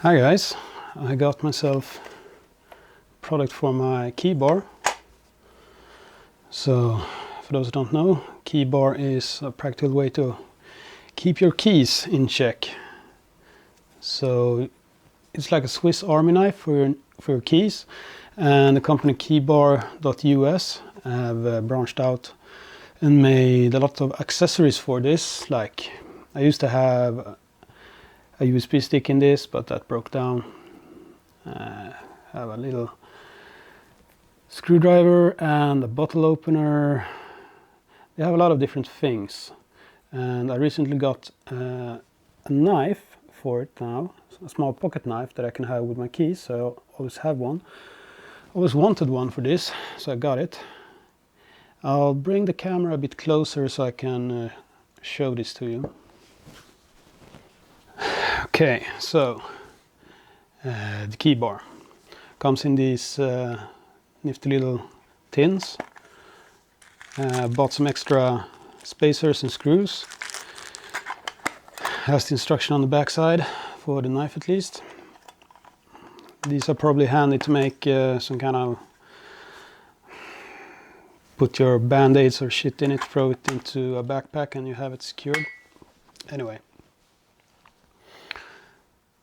Hi guys, I got myself a product for my keybar. So for those who don't know, keybar is a practical way to keep your keys in check. So it's like a Swiss Army knife for your keys, and the company Keybar.us have branched out and made a lot of accessories for this. Like I used to have a USB stick in this, but that broke down. Have a little screwdriver and a bottle opener. They have a lot of different things, and I recently got a knife for it now, a small pocket knife that I can have with my keys, so I always have one. I always wanted one for this, so I got it. I'll bring the camera a bit closer so I can show this to you. Okay, so the keybar comes in these nifty little tins. Bought some extra spacers and screws. Has the instruction on the back side for the knife at least. These are probably handy to make some kind of, put your band-aids or shit in it, throw it into a backpack and you have it secured. Anyway.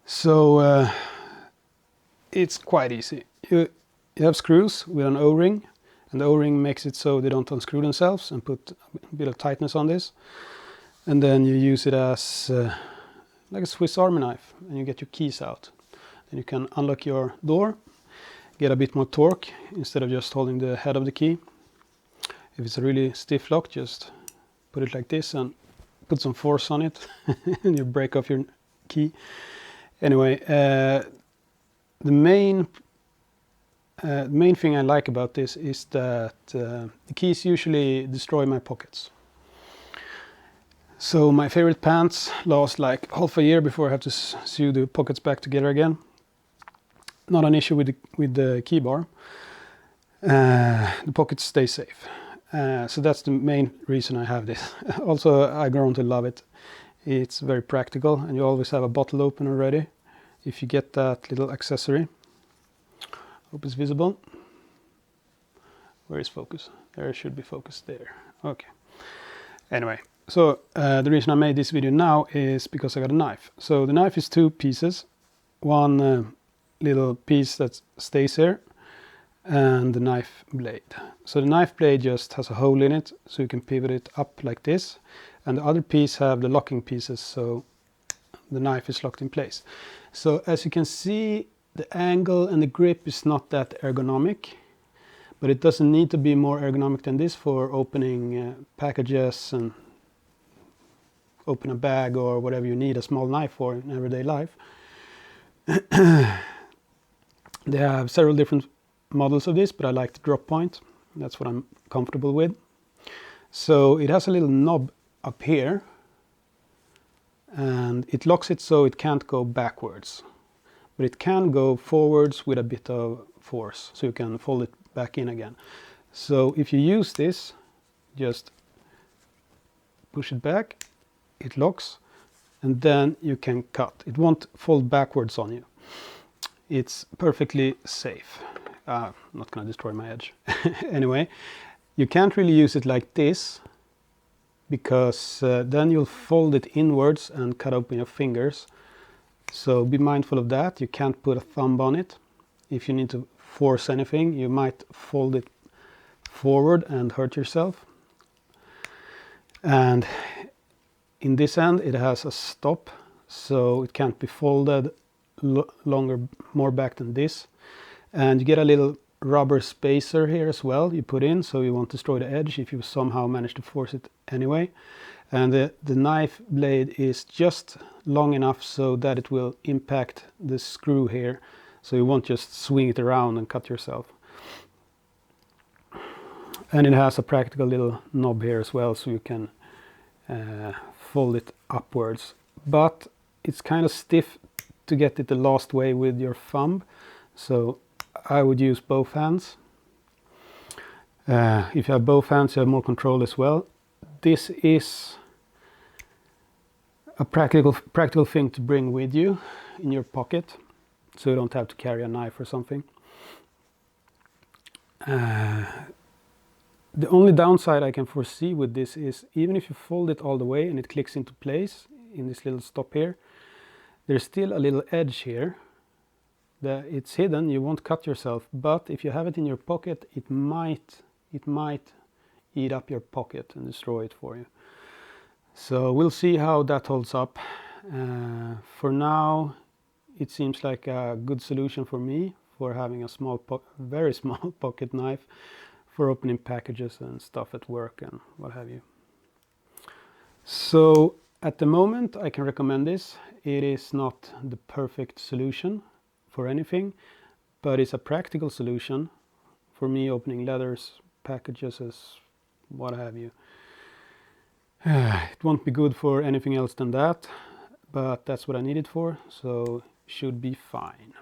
So it's quite easy. You have screws with an O-ring, and the O-ring makes it so they don't unscrew themselves, and put a bit of tightness on this. And then you use it as like a Swiss Army knife, and you get your keys out. Then you can unlock your door, get a bit more torque instead of just holding the head of the key. If it's a really stiff lock, just put it like this and put some force on it and you break off your key. Anyway, the main thing I like about this is that the keys usually destroy my pockets. So my favorite pants last like half a year before I have to sew the pockets back together again. Not an issue with the keybar. The pockets stay safe. So that's the main reason I have this. Also, I grown to love it. It's very practical, and you always have a bottle opener ready if you get that little accessory. Hope it's visible. Where is focus? There it should be focused there. Okay. Anyway, so the reason I made this video now is because I got a knife. So the knife is two pieces. One little piece that stays here, and the knife blade. So the knife blade just has a hole in it, so you can pivot it up like this. And the other piece have the locking pieces, so the knife is locked in place. So as you can see, the angle and the grip is not that ergonomic, but it doesn't need to be more ergonomic than this for opening packages and open a bag or whatever you need a small knife for in everyday life. They have several different models of this, but I like the drop point. That's what I'm comfortable with. So it has a little knob up here, and it locks it so it can't go backwards, but it can go forwards with a bit of force, so you can fold it back in again. So if you use this, just push it back, it locks, and then you can cut. It won't fold backwards on you. It's perfectly safe. I'm not going to destroy my edge. Anyway, you can't really use it like this, because then you'll fold it inwards and cut open your fingers. So be mindful of that. You can't put a thumb on it. If you need to force anything, you might fold it forward and hurt yourself. And in this end it has a stop, so it can't be folded more back than this. And you get a little rubber spacer here as well you put in, so you won't destroy the edge if you somehow manage to force it anyway. And the knife blade is just long enough so that it will impact the screw here, so you won't just swing it around and cut yourself. And it has a practical little knob here as well, so you can fold it upwards. But it's kind of stiff to get it the last way with your thumb, so I would use both hands. If you have both hands, you have more control as well. This is a practical thing to bring with you in your pocket. so you don't have to carry a knife or something. The only downside I can foresee with this is, even if you fold it all the way and it clicks into place in this little stop here, there's still a little edge here. It's hidden, you won't cut yourself, but if you have it in your pocket, it might eat up your pocket and destroy it for you. So we'll see how that holds up. For now, it seems like a good solution for me for having a very small pocket knife for opening packages and stuff at work and what have you. So at the moment I can recommend this. It is not the perfect solution for anything, but it's a practical solution for me opening letters, packages, what have you. It won't be good for anything else than that, but that's what I need it for, so should be fine.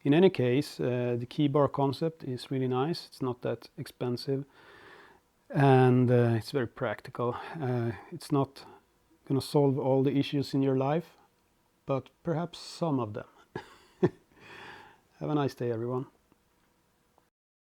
In any case, the keybar concept is really nice. It's not that expensive, and it's very practical. It's not going to solve all the issues in your life, but perhaps some of them. Have a nice day, everyone.